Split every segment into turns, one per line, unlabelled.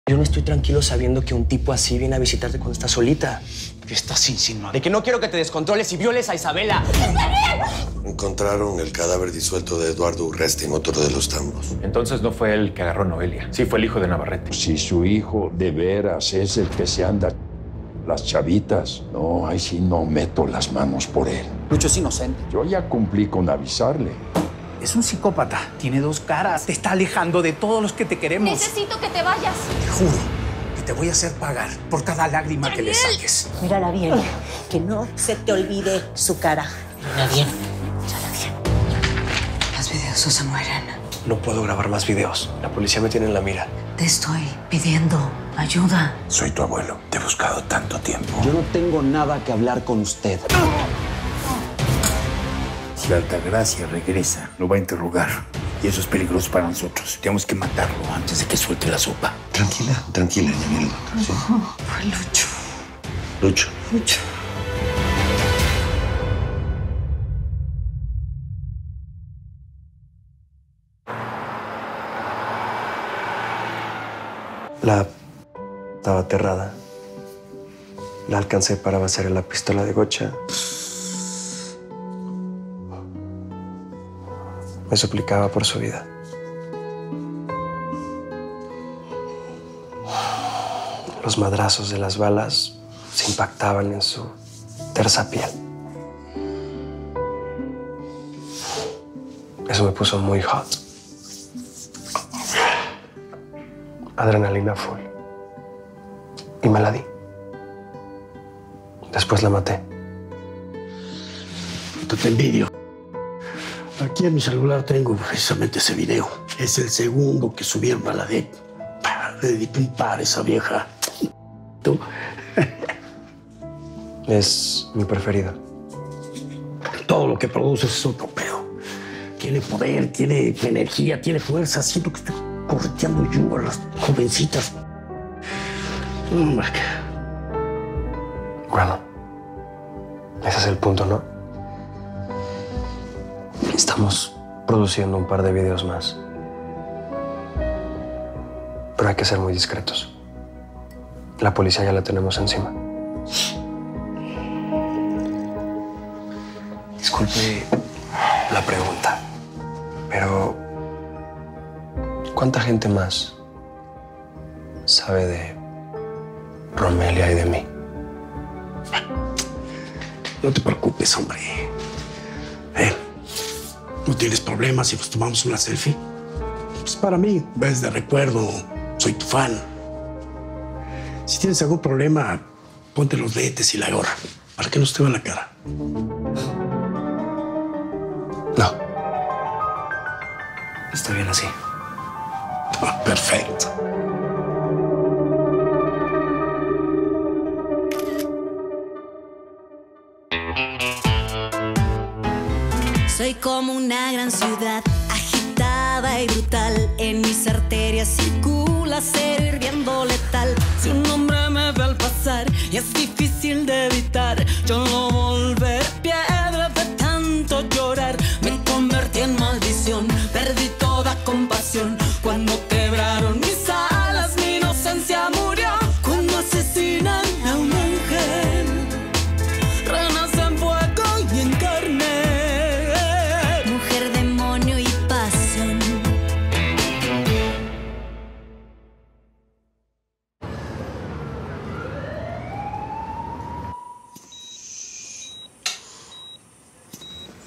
Yo no estoy tranquilo sabiendo que un tipo así viene a visitarte cuando estás solita.
¿Qué estás insinuando?
De que no quiero que te descontroles y violes a Isabela.
Encontraron el cadáver disuelto de Eduardo Urresti en otro de los tambos.
Entonces no fue él que agarró a Noelia. Sí, fue el hijo de Navarrete.
Si su hijo de veras es el que se anda las chavitas, no, ahí sí no meto las manos por él.
Lucho es inocente.
Yo ya cumplí con avisarle.
Es un psicópata. Tiene dos caras. Te está alejando de todos los que te queremos.
Necesito que te vayas.
Te juro que te voy a hacer pagar por cada lágrima que le saques.
Mírala bien, que no se te olvide su cara. Mírala bien, mírala bien.
Los videos o se mueren.
No puedo grabar más videos. La policía me tiene en la mira.
Te estoy pidiendo ayuda.
Soy tu abuelo. Te he buscado tanto tiempo.
Yo no tengo nada que hablar con usted.
Si Altagracia regresa, lo va a interrogar. Y eso es peligroso para nosotros. Tenemos que matarlo antes de que suelte la sopa.
Tranquila, tranquila, ya viene el doctor, ¿sí?
Fue Lucho.
Lucho.
Lucho.
La estaba aterrada. La alcancé para vaciar la pistola de Gocha. Me suplicaba por su vida. Los madrazos de las balas se impactaban en su tersa piel. Eso me puso muy hot. Adrenalina full. Y me la di. Después la maté.
Te envidio. Aquí en mi celular tengo precisamente ese video. Es el segundo que subieron a la DEP. Le di un par a esa vieja. ¿Tú?
Es mi preferido.
Todo lo que produces es otro pedo. Tiene poder, tiene energía, tiene fuerza. Siento que estoy correteando yo a las jovencitas.
Bueno, ese es el punto, ¿no? Estamos produciendo un par de videos más. Pero hay que ser muy discretos. La policía ya la tenemos encima. Disculpe la pregunta, pero ¿cuánta gente más sabe de Romelia y de mí?
No te preocupes, hombre. No tienes problemas si nos tomamos una selfie. Pues para mí, ves de recuerdo, soy tu fan. Si tienes algún problema, ponte los lentes y la gorra para que no se te vea la cara.
No. Está bien así.
Ah, perfecto.
Soy como una gran ciudad, agitada y brutal. En mis arterias circula acero hirviendo letal. Si un hombre me ve al pasar y es difícil de evitar, yo no volveré piedra de tanto llorar. Me convertí en maldición, perdí toda compasión. Cuando quebraron mis alas, mi inocencia murió. Cuando asesinan a un ángel, renace en fuego y en carne.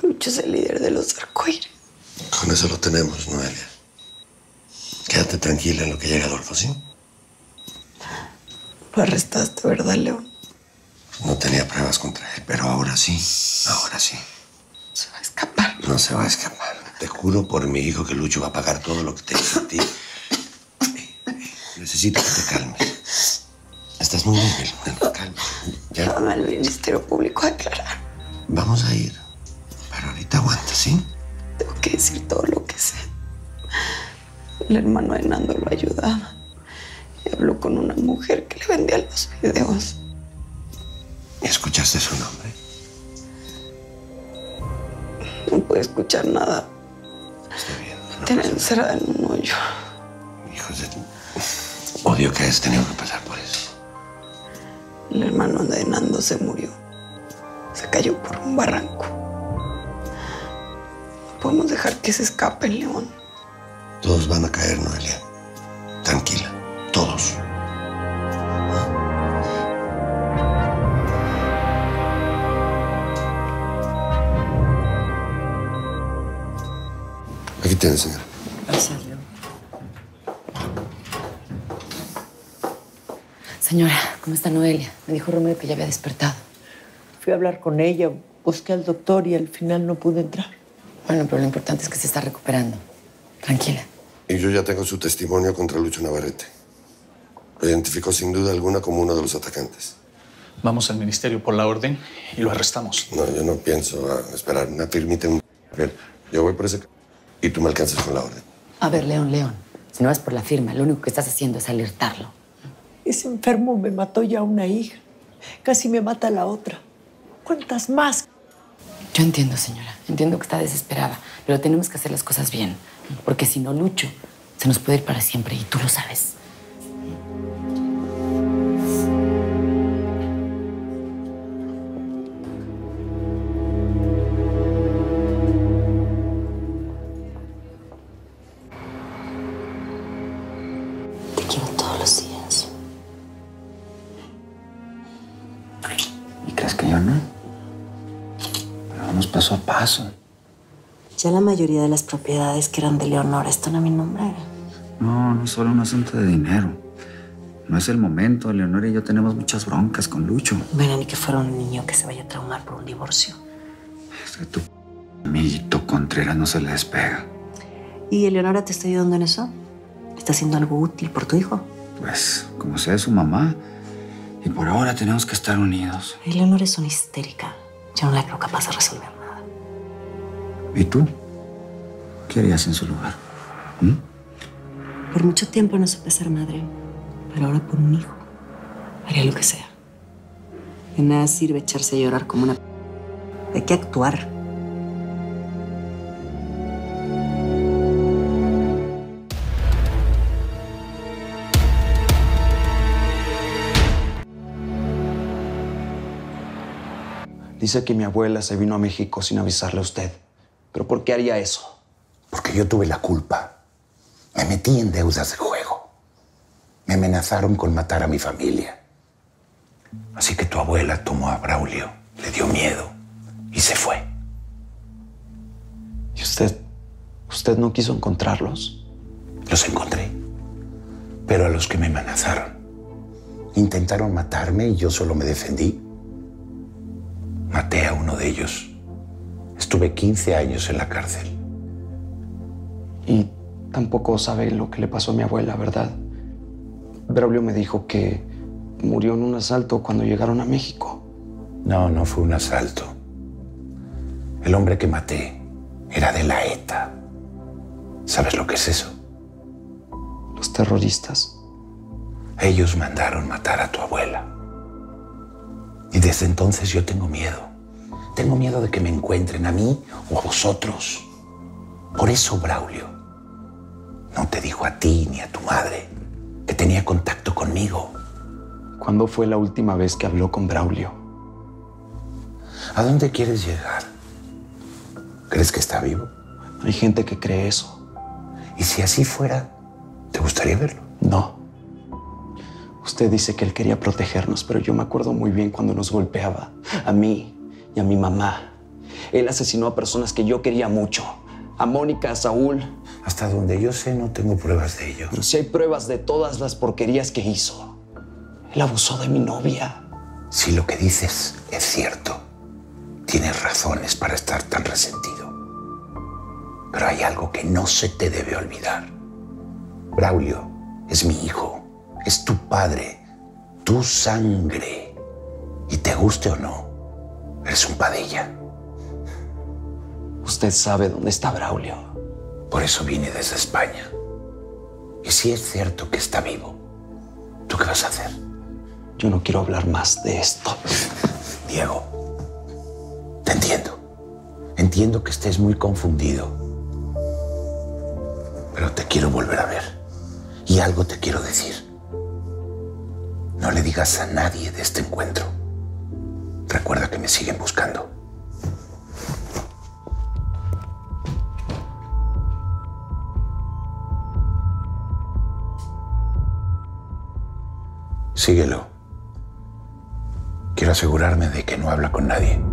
Lucho es el líder de los arcoíris.
Con eso lo tenemos, Noelia. Quédate tranquila en lo que llega Adolfo, ¿sí?
Lo arrestaste, ¿verdad, León?
No tenía pruebas contra él, pero ahora sí. Ahora sí.
Se va a escapar.
No se va a escapar. Te juro por mi hijo que Lucho va a pagar todo lo que te hizo a ti. Necesito que te calmes. Estás muy débil. Calma. Ya.
Llámame al Ministerio Público a aclarar.
Vamos a ir. Pero ahorita aguanta, ¿sí?
Tengo que decir todo lo que sé. El hermano de Nando lo ayudaba. Y habló con una mujer que le vendía los videos.
¿Escuchaste su nombre?
No pude escuchar nada.
Está bien.
Me tienen encerrada en un hoyo.
Hijos de... Odio que hayas tenido que pasar por eso.
El hermano de Nando se murió. Se cayó por un barranco. No podemos dejar que se escape el León.
Todos van a caer, Noelia. Tranquila. Todos. Aquí tienes, señora.
Gracias, León. Señora, ¿cómo está Noelia? Me dijo Romero que ya había despertado.
Fui a hablar con ella, busqué al doctor y al final no pude entrar.
Bueno, pero lo importante es que se está recuperando. Tranquila.
Y yo ya tengo su testimonio contra Lucho Navarrete. Lo identificó sin duda alguna como uno de los atacantes.
Vamos al ministerio por la orden y lo arrestamos.
No, yo no pienso esperar. Permíteme. Yo voy por ese... Y tú me alcanzas con la orden.
A ver, León. Si no vas por la firma, lo único que estás haciendo es alertarlo.
Ese enfermo me mató ya una hija. Casi me mata la otra. ¿Cuántas más?
Yo entiendo, señora. Entiendo que está desesperada, pero tenemos que hacer las cosas bien. Porque si no, Lucho se nos puede ir para siempre y tú lo sabes.
Te quiero todos los días.
¿Y crees que yo no? Pero vamos paso a paso.
Ya la mayoría de las propiedades que eran de Leonora están a mi nombre.
No es solo un asunto de dinero. No es el momento. Leonora y yo tenemos muchas broncas con Lucho.
Bueno, ni que fuera un niño que se vaya a traumar por un divorcio.
Es que tu amiguito Contreras no se le despega.
¿Y Eleonora te está ayudando en eso? ¿Está haciendo algo útil por tu hijo?
Pues, como sea su mamá. Y por ahora tenemos que estar unidos.
Eleonora es una histérica. Yo no la creo capaz de resolver nada.
¿Y tú? ¿Qué harías en su lugar?
Por mucho tiempo no supe ser madre, pero ahora por un hijo haría lo que sea. De nada sirve echarse a llorar como una... Hay que actuar.
Dice que mi abuela se vino a México sin avisarle a usted. ¿Pero por qué haría eso?
Porque yo tuve la culpa. Me metí en deudas de juego. Me amenazaron con matar a mi familia. Así que tu abuela tomó a Braulio, le dio miedo y se fue.
¿Y usted no quiso encontrarlos?
Los encontré, pero a los que me amenazaron. Intentaron matarme y yo solo me defendí. Maté a uno de ellos. Estuve 15 años en la cárcel.
Y tampoco sabe lo que le pasó a mi abuela, ¿verdad? Braulio me dijo que murió en un asalto cuando llegaron a México.
No fue un asalto. El hombre que maté era de la ETA. ¿Sabes lo que es eso?
Los terroristas.
Ellos mandaron matar a tu abuela. Y desde entonces yo tengo miedo. Tengo miedo de que me encuentren a mí o a vosotros. Por eso Braulio no te dijo a ti ni a tu madre que tenía contacto conmigo.
¿Cuándo fue la última vez que habló con Braulio?
¿A dónde quieres llegar? ¿Crees que está vivo?
Hay gente que cree eso.
¿Y si así fuera, te gustaría verlo?
No. Usted dice que él quería protegernos, pero yo me acuerdo muy bien cuando nos golpeaba. A mí y a mi mamá. Él asesinó a personas que yo quería mucho. A Mónica, a Saúl.
Hasta donde yo sé, no tengo pruebas de ello.
Pero sí hay pruebas de todas las porquerías que hizo. Él abusó de mi novia.
Si lo que dices es cierto, tienes razones para estar tan resentido. Pero hay algo que no se te debe olvidar. Braulio es mi hijo, es tu padre, tu sangre. Y te guste o no, eres un Padilla.
Usted sabe dónde está Braulio.
Por eso vine desde España. Y si es cierto que está vivo, ¿tú qué vas a hacer?
Yo no quiero hablar más de esto.
Diego, te entiendo. Entiendo que estés muy confundido. Pero te quiero volver a ver. Y algo te quiero decir. No le digas a nadie de este encuentro. Recuerda que me siguen buscando. Síguelo. Quiero asegurarme de que no habla con nadie.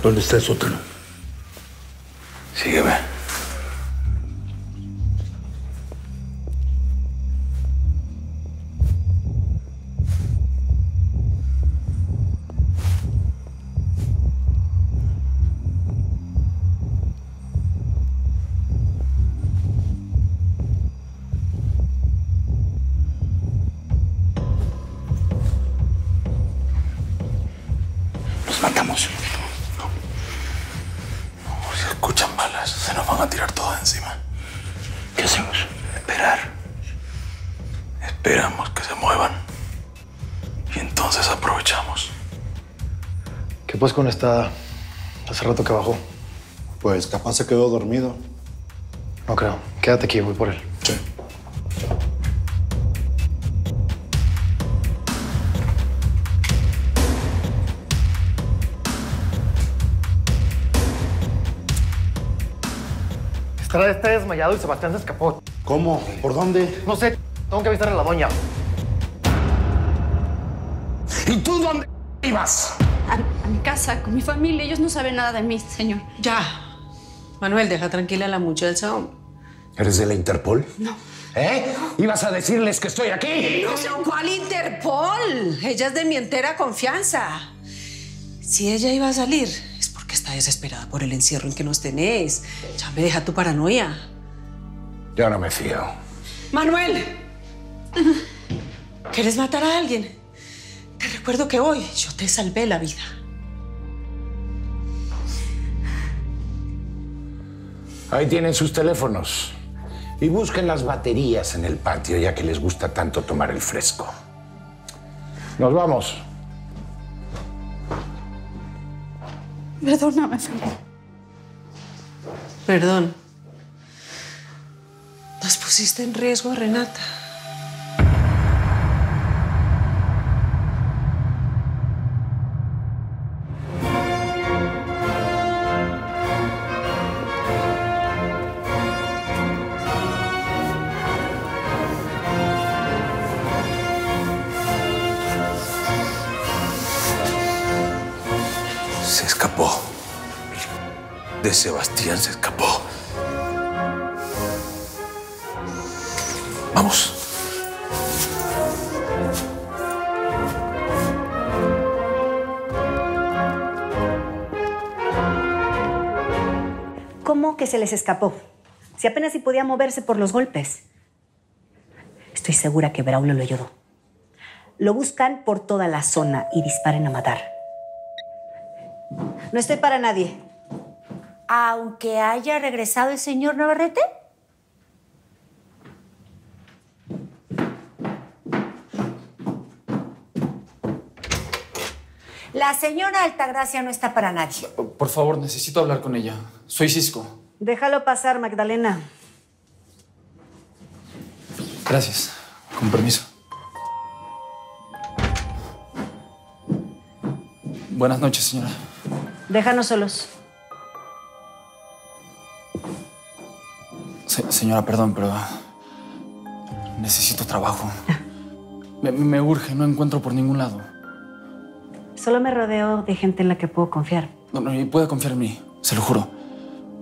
¿Dónde está el sótano?
Sígueme. Nos matamos. Se escuchan balas, se nos van a tirar todos encima. ¿Qué hacemos? Esperar. Esperamos que se muevan. Y entonces aprovechamos.
¿Qué pues con esta hace rato que bajó?
Pues capaz se quedó dormido.
No creo. Quédate aquí, voy por él.
Sí.
Estrada está desmayado y Sebastián se escapó.
¿Cómo? ¿Por dónde?
No sé. Tengo que avisarle a la doña.
¿Y tú dónde ibas?
A mi casa, con mi familia. Ellos no saben nada de mí, señor.
Ya. Manuel, deja tranquila a la muchacha.
¿Eres de la Interpol?
No.
¿Eh? ¿Ibas a decirles que estoy aquí?
No, ¿cuál Interpol? Ella es de mi entera confianza. Si ella iba a salir, es porque está desesperada por el encierro en que nos tenés. Ya me deja tu paranoia.
Yo no me fío.
Manuel, ¿quieres matar a alguien? Te recuerdo que hoy yo te salvé la vida.
Ahí tienen sus teléfonos. Y busquen las baterías en el patio, ya que les gusta tanto tomar el fresco. Nos vamos.
Perdóname, Felipe.
Perdón. Nos pusiste en riesgo, Renata.
Se escapó. De Sebastián se escapó. Vamos.
¿Cómo que se les escapó? Si apenas si podía moverse por los golpes. Estoy segura que Braulio lo ayudó. Lo buscan por toda la zona y disparen a matar. No estoy para nadie. Aunque haya regresado el señor Navarrete. La señora Altagracia no está para nadie.
Por favor, necesito hablar con ella. Soy Cisco.
Déjalo pasar, Magdalena.
Gracias. Con permiso. Buenas noches, señora.
Déjanos solos.
Señora, perdón, pero necesito trabajo. Me urge, no encuentro por ningún lado.
Solo me rodeo de gente en la que puedo confiar.
No, y puede confiar en mí, se lo juro.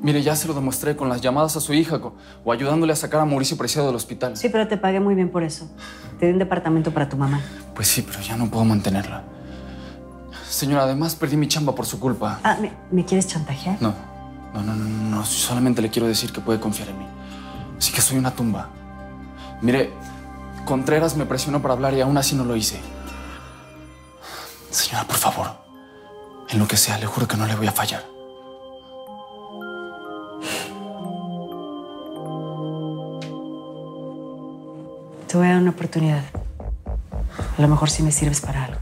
Mire, ya se lo demostré con las llamadas a su hija o ayudándole a sacar a Mauricio Preciado del hospital.
Sí, pero te pagué muy bien por eso. Te di un departamento para tu mamá.
Pues sí, pero ya no puedo mantenerla. Señora, además perdí mi chamba por su culpa.
Ah, ¿me quieres chantajear?
No, solamente le quiero decir que puede confiar en mí. Sí que soy una tumba. Mire, Contreras me presionó para hablar y aún así no lo hice. Señora, por favor, en lo que sea, le juro que no le voy a fallar.
Te voy a dar una oportunidad. A lo mejor sí me sirves para algo.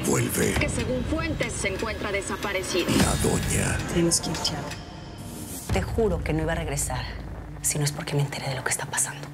Vuelve
Que según fuentes se encuentra desaparecido.
la doña.
Tenemos que ir, Chava. Te juro que no iba a regresar si no es porque me enteré de lo que está pasando.